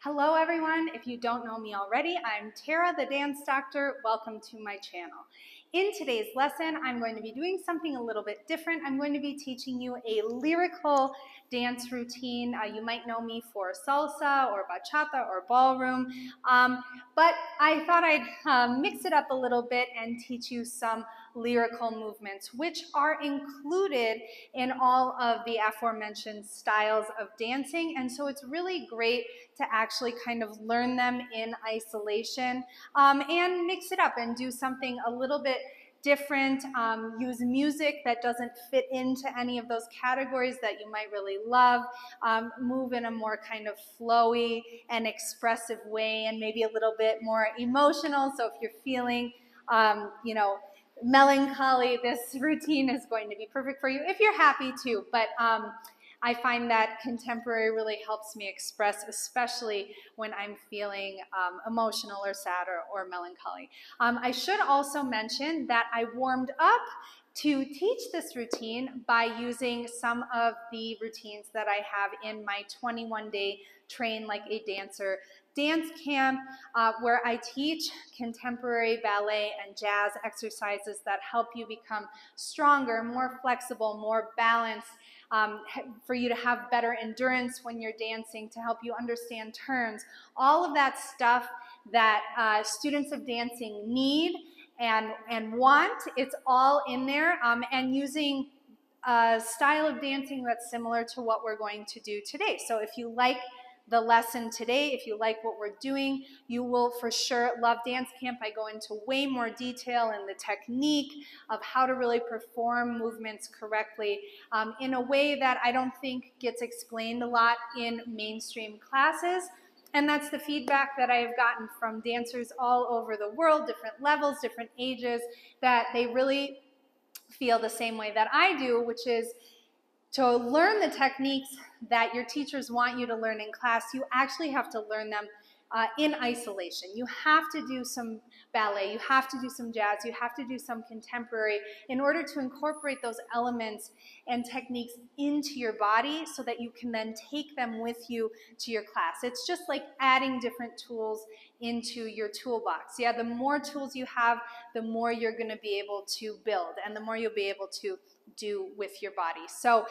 Hello everyone, if you don't know me already, I'm Tara, the dance doctor. Welcome to my channel. In today's lesson, I'm going to be doing something a little bit different. I'm going to be teaching you a lyrical dance routine. You might know me for salsa or bachata or ballroom, but I thought I'd mix it up a little bit and teach you some lyrical movements, which are included in all of the aforementioned styles of dancing. And so it's really great to actually kind of learn them in isolation and mix it up and do something a little bit different, use music that doesn't fit into any of those categories that you might really love, move in a more kind of flowy and expressive way and maybe a little bit more emotional. So if you're feeling, melancholy, this routine is going to be perfect for you if you're happy too. But I find that contemporary really helps me express, especially when I'm feeling emotional or sad or melancholy. I should also mention that I warmed up to teach this routine by using some of the routines that I have in my 21-day Train Like a Dancer dance camp, where I teach contemporary ballet and jazz exercises that help you become stronger, more flexible, more balanced, for you to have better endurance when you're dancing, to help you understand turns, all of that stuff that students of dancing need and want. It's all in there, and using a style of dancing that's similar to what we're going to do today. So if you like the lesson today, if you like what we're doing, you will for sure love dance camp. I go into way more detail in the technique of how to really perform movements correctly in a way that I don't think gets explained a lot in mainstream classes. And that's the feedback that I have gotten from dancers all over the world, different levels, different ages, that they really feel the same way that I do, which is to learn the techniques that your teachers want you to learn in class, you actually have to learn them in isolation. You have to do some ballet, you have to do some jazz, you have to do some contemporary in order to incorporate those elements and techniques into your body so that you can then take them with you to your class. It's just like adding different tools into your toolbox. Yeah, the more tools you have, the more you're going to be able to build and the more you'll be able to do with your body. So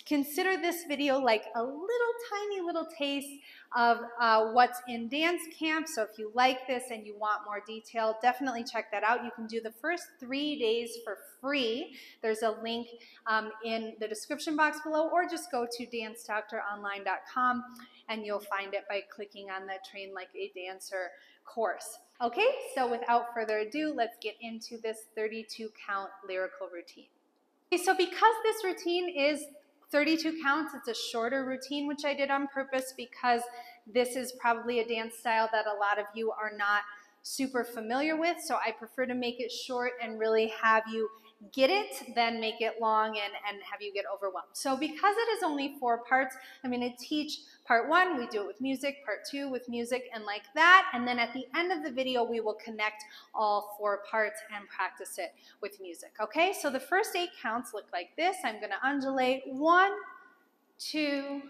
consider this video like a tiny little taste of what's in dance camp. So if you like this and you want more detail, definitely check that out. You can do the first 3 days for free. There's a link in the description box below, or just go to dancedoctoronline.com and you'll find it by clicking on the Train Like a Dancer course. Okay, so without further ado, let's get into this 32 count lyrical routine. Okay, so because this routine is 32 counts, it's a shorter routine, which I did on purpose because this is probably a dance style that a lot of you are not super familiar with. So I prefer to make it short and really have you get it, then make it long and have you get overwhelmed. So because it is only 4 parts, I'm going to teach part 1, we do it with music, part 2 with music, and like that. And then at the end of the video, we will connect all 4 parts and practice it with music. Okay, so the first 8 counts look like this. I'm going to undulate 1, 2,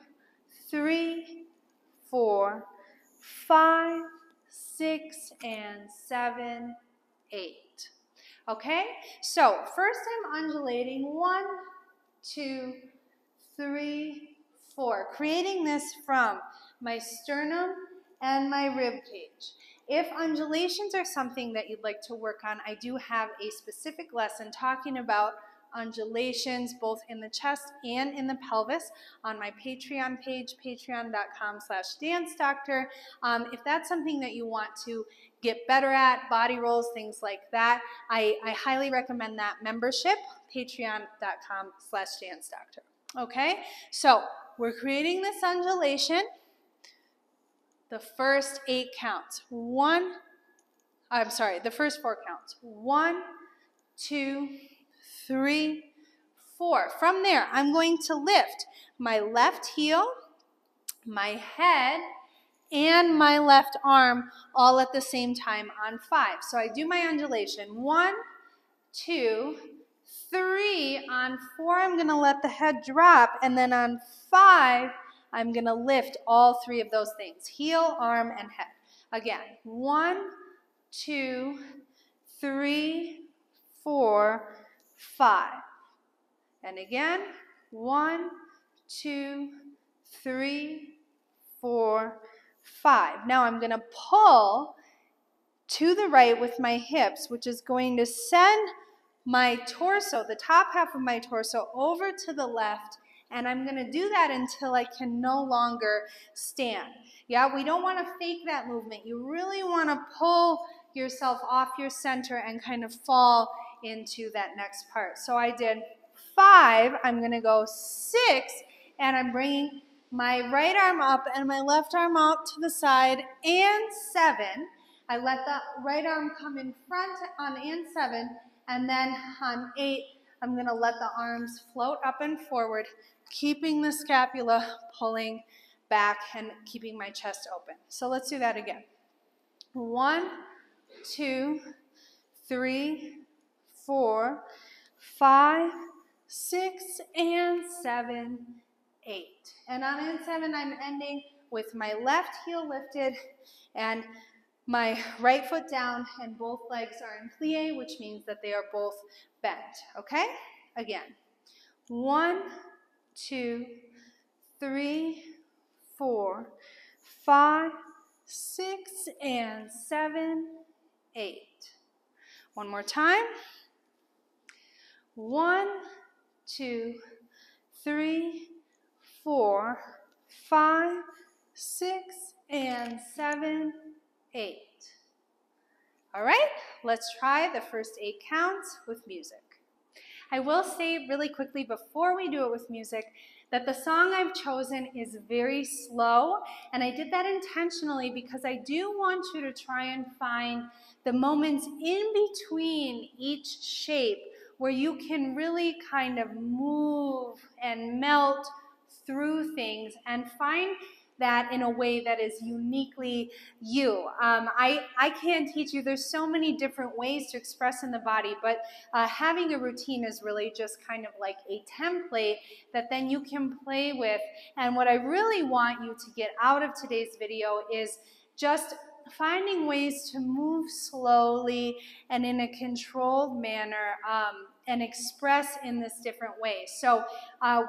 3, 4, 5, 6, and 7, 8. Okay, so first I'm undulating 1, 2, 3, 4, creating this from my sternum and my rib cage. If undulations are something that you'd like to work on, I do have a specific lesson talking about undulations both in the chest and in the pelvis on my Patreon page, patreon.com/dancedoctor. If that's something that you want to get better at, body rolls, things like that, I highly recommend that membership, patreon.com/dancedoctor. Okay, so we're creating this undulation. The first 8 counts. The first 4 counts. 1, 2, 3, 4. From there, I'm going to lift my left heel, my head, and my left arm all at the same time on 5. So I do my undulation. 1, 2, 3. On 4, I'm going to let the head drop, and then on 5, I'm gonna lift all three of those things, heel, arm, and head. Again, 1, 2, 3, 4, 5. And again, 1, 2, 3, 4, 5. Now I'm gonna pull to the right with my hips, which is going to send my torso, the top half of my torso, over to the left, and I'm going to do that until I can no longer stand. Yeah, we don't want to fake that movement. You really want to pull yourself off your center and kind of fall into that next part. So I did 5, I'm going to go 6, and I'm bringing my right arm up and my left arm out to the side, and 7. I let the right arm come in front on and 7, and then on 8, I'm going to let the arms float up and forward, keeping the scapula pulling back and keeping my chest open. So let's do that again. 1, 2, 3, 4, 5, 6, and 7, 8. And on and 7, I'm ending with my left heel lifted and my right foot down, and both legs are in plie, which means that they are both bent, okay? Again, 1, 2, 3, 4, 5, 6, and 7, 8. One more time. 1, 2, 3, 4, 5, 6, and 7, 8. All right, let's try the first 8 counts with music. I will say really quickly before we do it with music that the song I've chosen is very slow, and I did that intentionally because I do want you to try and find the moments in between each shape where you can really kind of move and melt through things and find that in a way that is uniquely you. I can't teach you. There's so many different ways to express in the body, but having a routine is really just kind of like a template that then you can play with. And what I really want you to get out of today's video is just finding ways to move slowly and in a controlled manner and express in this different way. So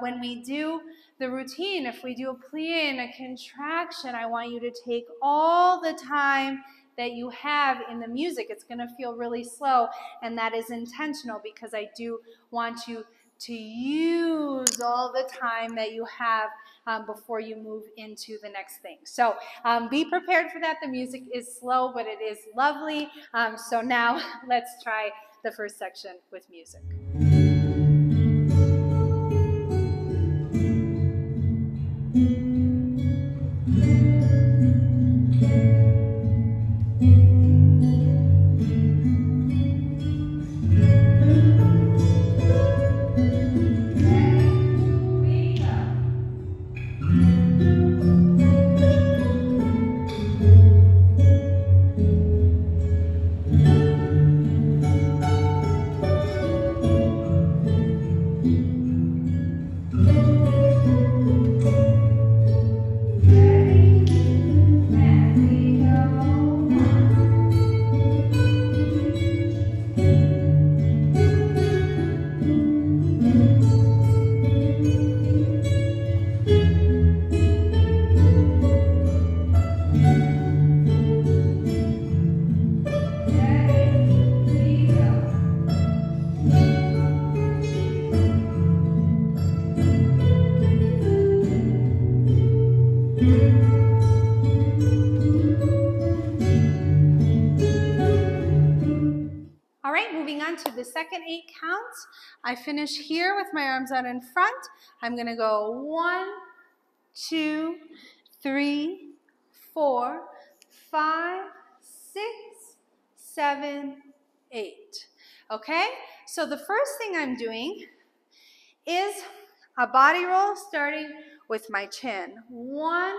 when we do the routine, if we do a plie and a contraction, I want you to take all the time that you have in the music. It's going to feel really slow, and that is intentional because I do want you to use all the time that you have before you move into the next thing. So be prepared for that. The music is slow, but it is lovely. So now let's try the first section with music. All right, moving on to the second 8 counts. I finish here with my arms out in front. I'm going to go 1, 2, 3, 4, 5, 6, 7, 8. Okay, so the first thing I'm doing is a body roll starting with my chin. 1,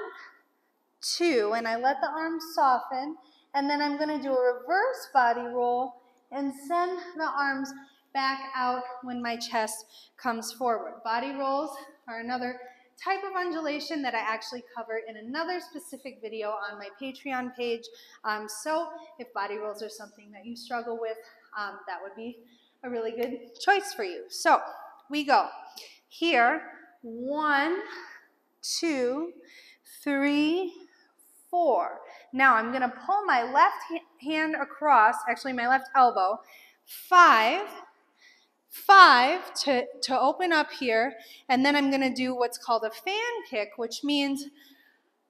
2, and I let the arms soften, and then I'm going to do a reverse body roll and send the arms back out when my chest comes forward. Body rolls are another type of undulation that I actually cover in another specific video on my Patreon page. So if body rolls are something that you struggle with, that would be a really good choice for you. So we go here, 1, 2, 3, 4. Now I'm going to pull my left hand across, actually my left elbow, 5 to open up here, and then I'm going to do what's called a fan kick, which means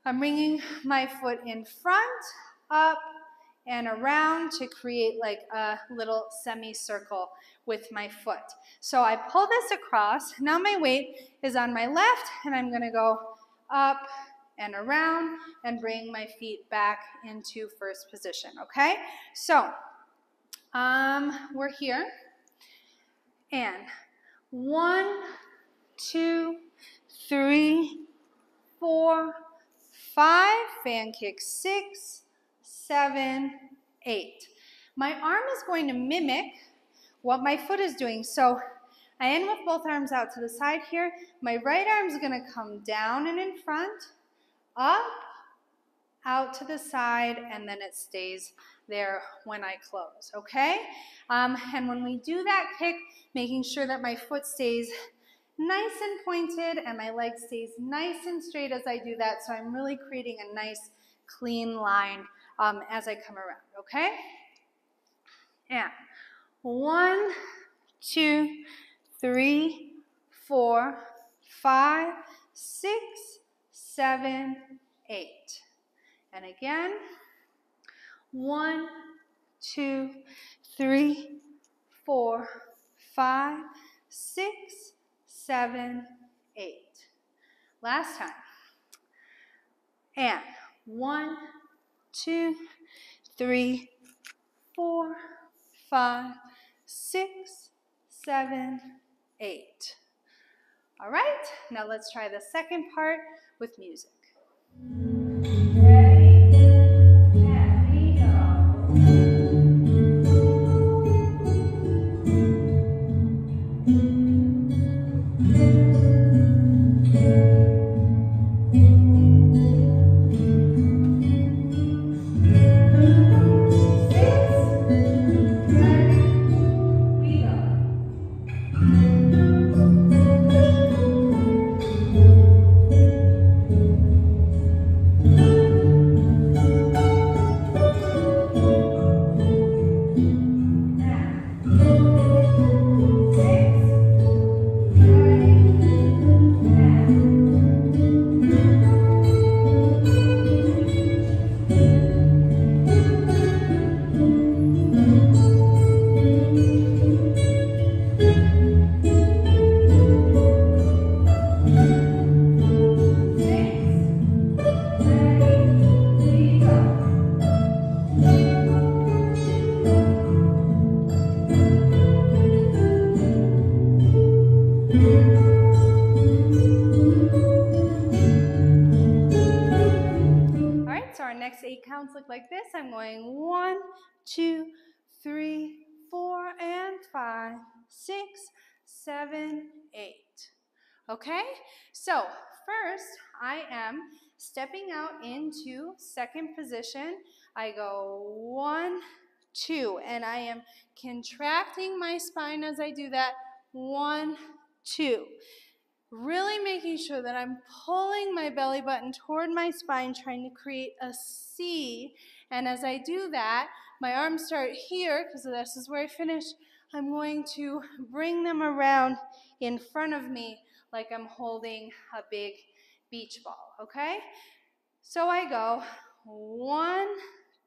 I'm bringing my foot in front, up, and around to create like a little semicircle with my foot. So I pull this across. Now my weight is on my left, and I'm going to go up and around and bring my feet back into first position, okay? So we're here. And 1, 2, 3, 4, 5, fan kick, 6, 7, 8. My arm is going to mimic what my foot is doing. So I end with both arms out to the side here. My right arm is going to come down and in front, up, out to the side, and then it stays there when I close, okay? And when we do that kick, making sure that my foot stays nice and pointed and my leg stays nice and straight as I do that, so I'm really creating a nice clean line as I come around, okay? And 1, 2, 3, 4, 5, 6, 7, 8. And again, 1, 2, 3, 4, 5, 6, 7, 8. Last time. And 1, 2, 3, 4, 5, 6, 7, 8. All right, now let's try the second part with music. Ready? And we go. Next 8 counts look like this. I'm going 1, 2, 3, 4, and 5, 6, 7, 8. Okay? So first, I am stepping out into second position. I go 1, 2, and I am contracting my spine as I do that. 1, 2. Really making sure that I'm pulling my belly button toward my spine, trying to create a C. And as I do that, my arms start here, because this is where I finish. I'm going to bring them around in front of me like I'm holding a big beach ball, okay? So I go 1,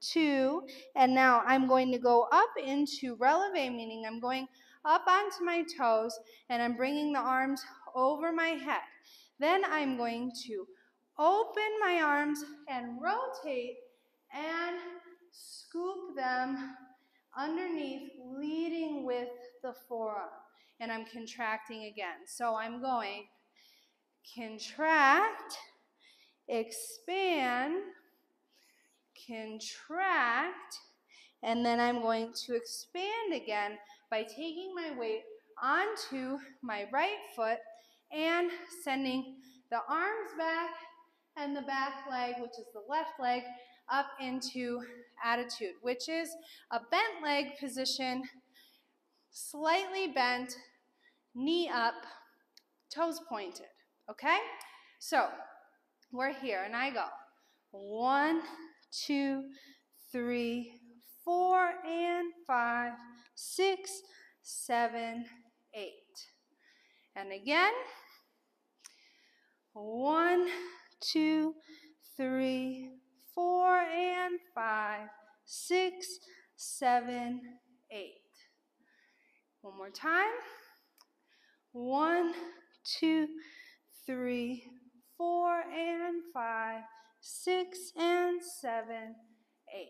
2, and now I'm going to go up into releve, meaning I'm going up onto my toes, and I'm bringing the arms over my head. Then I'm going to open my arms and rotate and scoop them underneath, leading with the forearm. And I'm contracting again. So I'm going contract, expand, contract, and then I'm going to expand again by taking my weight onto my right foot and sending the arms back and the back leg, which is the left leg, up into attitude, which is a bent leg position, slightly bent, knee up, toes pointed, okay? So we're here, and I go 1, 2, 3, 4, and 5, 6, 7, 8. And again, 1, 2, 3, 4, and 5, 6, 7, 8. One more time. 1, 2, 3, 4, and 5, 6, and 7, 8.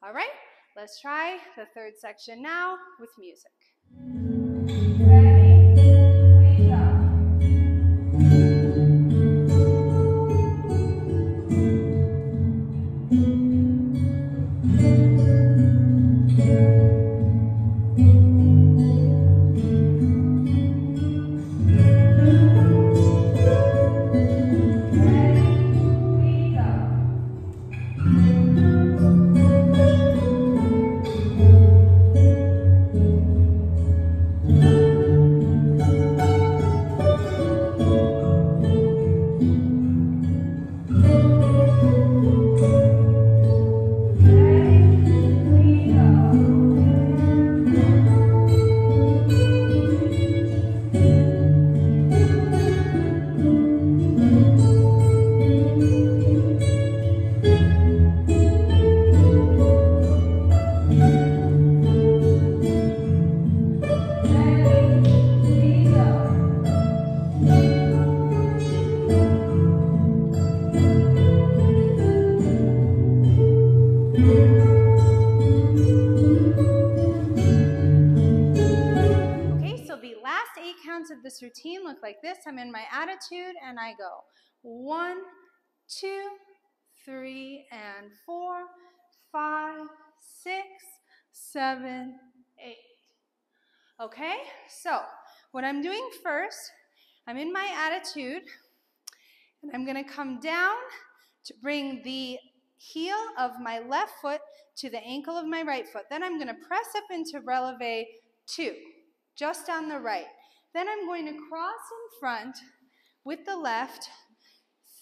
All right, let's try the third section now with music. Ready? We go. Of this routine look like this. I'm in my attitude and I go 1, 2, 3, and 4, 5, 6, 7, 8. Okay, so what I'm doing first, I'm in my attitude and I'm going to come down to bring the heel of my left foot to the ankle of my right foot. Then I'm going to press up into releve 2, just on the right. Then I'm going to cross in front with the left,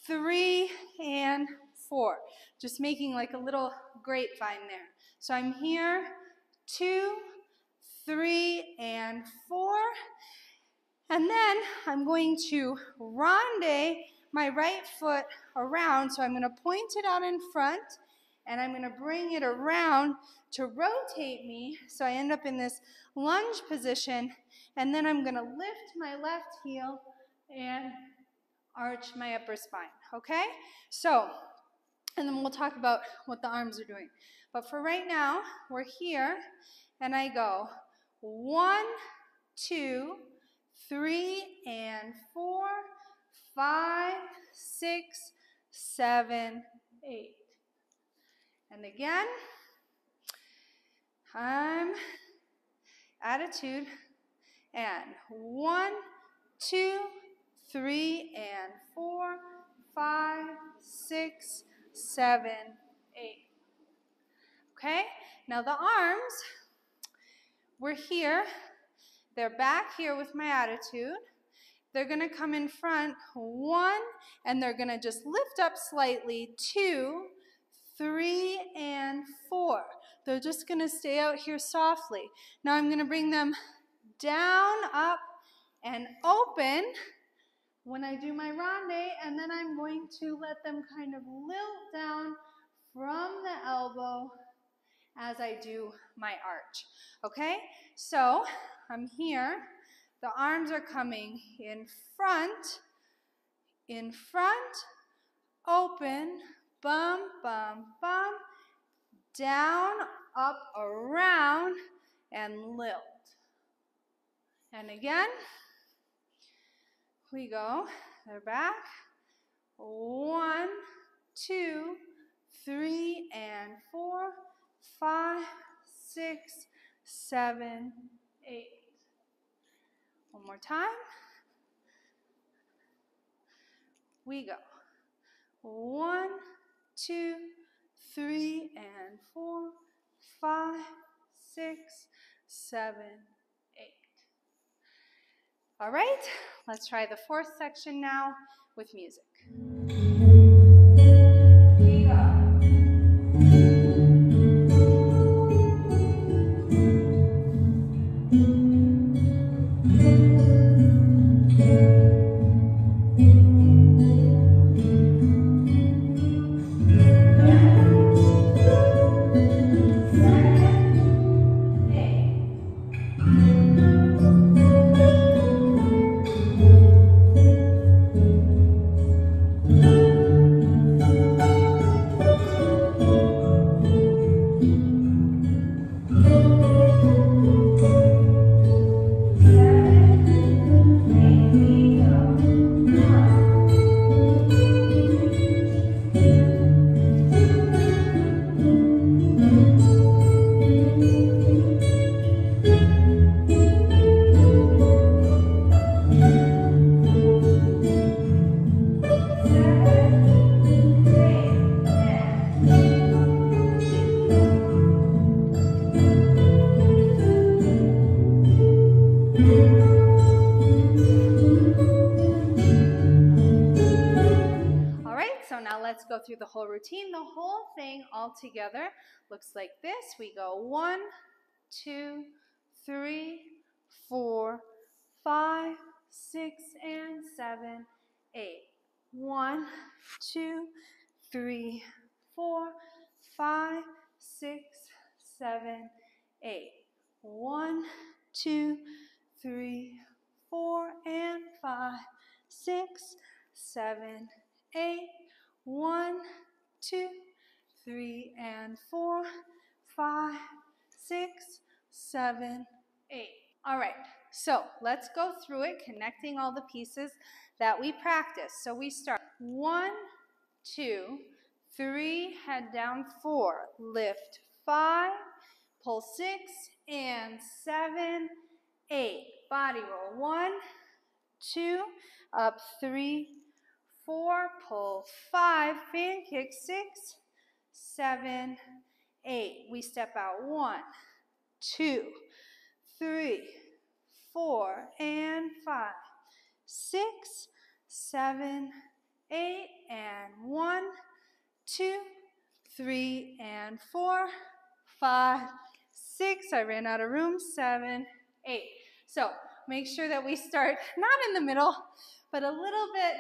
3 and 4. Just making like a little grapevine there. So I'm here, 2, 3, and 4. And then I'm going to ronde my right foot around. So I'm going to point it out in front, and I'm going to bring it around to rotate me. So I end up in this lunge position. And then I'm going to lift my left heel and arch my upper spine, okay? So, and then we'll talk about what the arms are doing. But for right now, we're here, and I go 1, 2, 3, and 4, 5, 6, 7, 8. And again, I'm attitude. And 1, 2, 3, and 4, 5, 6, 7, 8. Okay? Now the arms, we're here. They're back here with my attitude. They're going to come in front, 1, and they're going to just lift up slightly, 2, 3, and 4. They're just going to stay out here softly. Now I'm going to bring them down, up, and open when I do my ronde, and then I'm going to let them kind of lilt down from the elbow as I do my arch. Okay? So I'm here. The arms are coming in front, open, bum, bum, bum, down, up, around, and lilt. And again, we go, they're back, 1, 2, 3, and 4, 5, 6, 7, 8. One more time. We go. 1, 2, 3, and 4, 5, 6, 7, 8. All right, let's try the fourth section now with music. We go. Let's go through the whole routine. The whole thing all together looks like this. We go 1, 2, 3, 4, 5, 6, and 7, 8. 1, 2, 3, 4, 5, 6, 7, 8. 1, 2, 3, 4, and 5, 6, 7, 8. 1, 2, 3, and 4, 5, 6, 7, 8. All right, so let's go through it, connecting all the pieces that we practiced. So we start 1, 2, 3, head down 4, lift 5, pull 6, and 7, 8. Body roll 1, 2, up 3, 4, pull 5, fan kick 6, 7, 8. We step out 1, 2, 3, 4, and 5, 6, 7, 8, and 1, 2, 3, and 4, 5, 6. I ran out of room. 7, 8. So make sure that we start not in the middle, but a little bit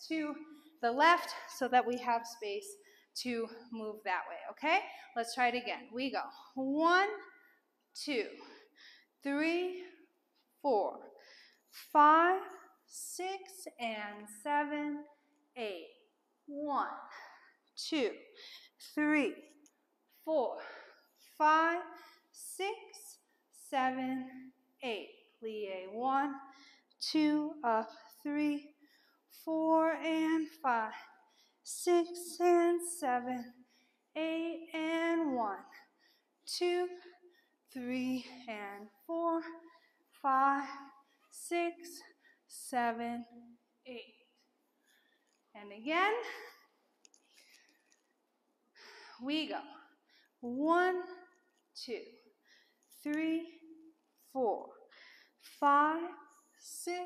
to the left so that we have space to move that way, okay? Let's try it again. We go 1, 2, 3, 4, 5, 6, and 7, 8. 1, 2, 3, 4, 5, 6, 7, 8. Plie 1, 2, up 3, 4, and 5, 6, and 7, 8, and 1, 2, 3, and 4, 5, 6, 7, 8. And again, we go 1, 2, 3, 4, 5, 6,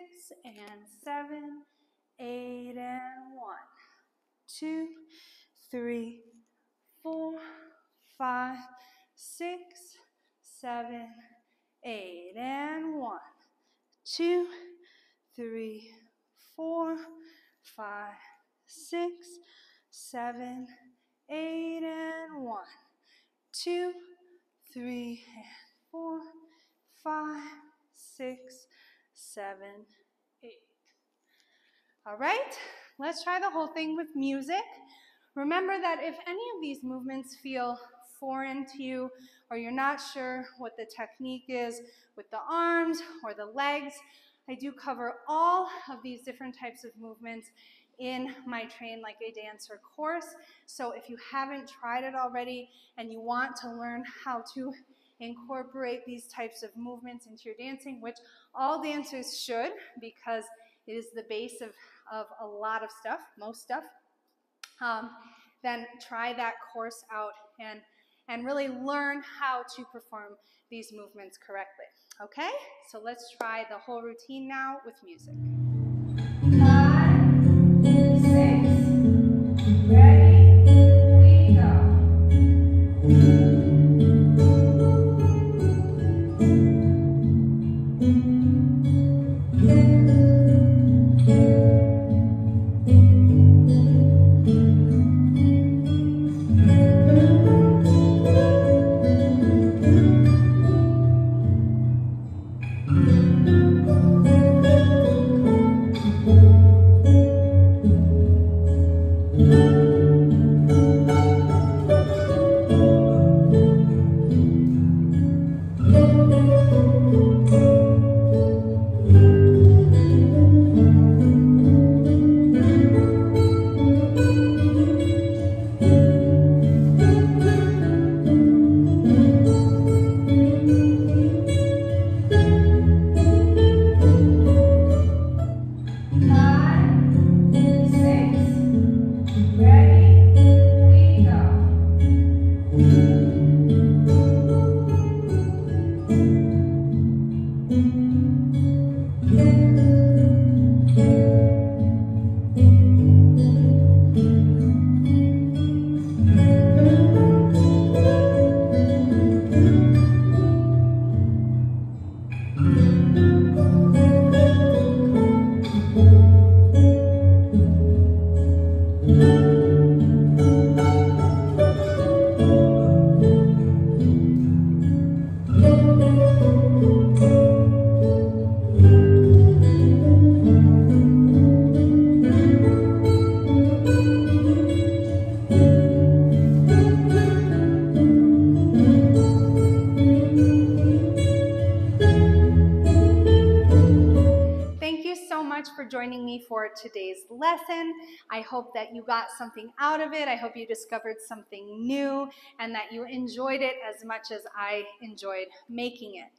and 7, 8, and 1, 2, 3, 4, 5, 6, 7, 8, and 1, 2, 3, 4, 5, 6, 7, 8, and 1, 2, 3, and 4, 5, 6, 7, 8. All right, let's try the whole thing with music. Remember that if any of these movements feel foreign to you, or you're not sure what the technique is with the arms or the legs, I do cover all of these different types of movements in my Train Like a Dancer course. So if you haven't tried it already and you want to learn how to incorporate these types of movements into your dancing, which all dancers should, because it is the base of of a lot of stuff, most stuff, then try that course out and really learn how to perform these movements correctly. Okay, so let's try the whole routine now with music. 5, 6, ready, we go. For joining me for today's lesson. I hope that you got something out of it. I hope you discovered something new and that you enjoyed it as much as I enjoyed making it.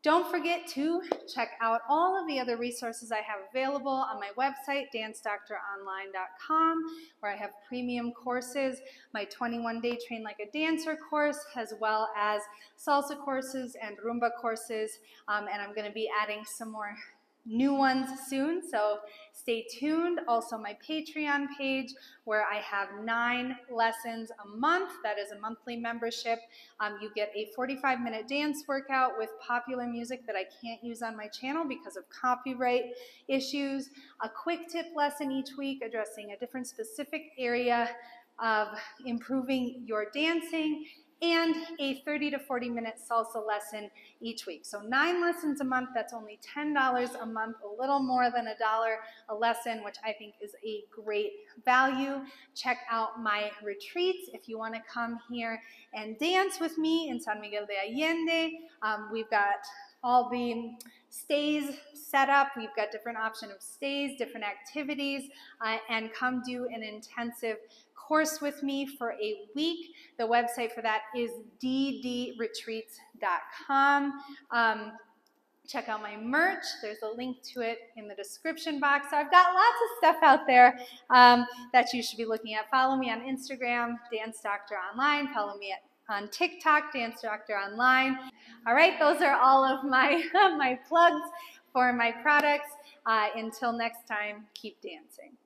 Don't forget to check out all of the other resources I have available on my website, dancedoctoronline.com, where I have premium courses, my 21-day Train Like a Dancer course, as well as salsa courses and Rumba courses, and I'm going to be adding some more new ones soon, so stay tuned. Also my Patreon page where I have 9 lessons a month. That is a monthly membership. You get a 45-minute dance workout with popular music that I can't use on my channel because of copyright issues, a quick tip lesson each week addressing a different specific area of improving your dancing, and a 30 to 40-minute salsa lesson each week. So 9 lessons a month, that's only $10 a month, a little more than $1 a lesson, which I think is a great value. Check out my retreats if you want to come here and dance with me in San Miguel de Allende. We've got all the stays set up. We've got different options of stays, different activities, and come do an intensive course with me for a week. The website for that is ddretreats.com. Check out my merch. There's a link to it in the description box. So I've got lots of stuff out there that you should be looking at. Follow me on Instagram, Dance Doctor Online. Follow me on TikTok, Dance Doctor Online. All right, those are all of my, my plugs for my products. Until next time, keep dancing.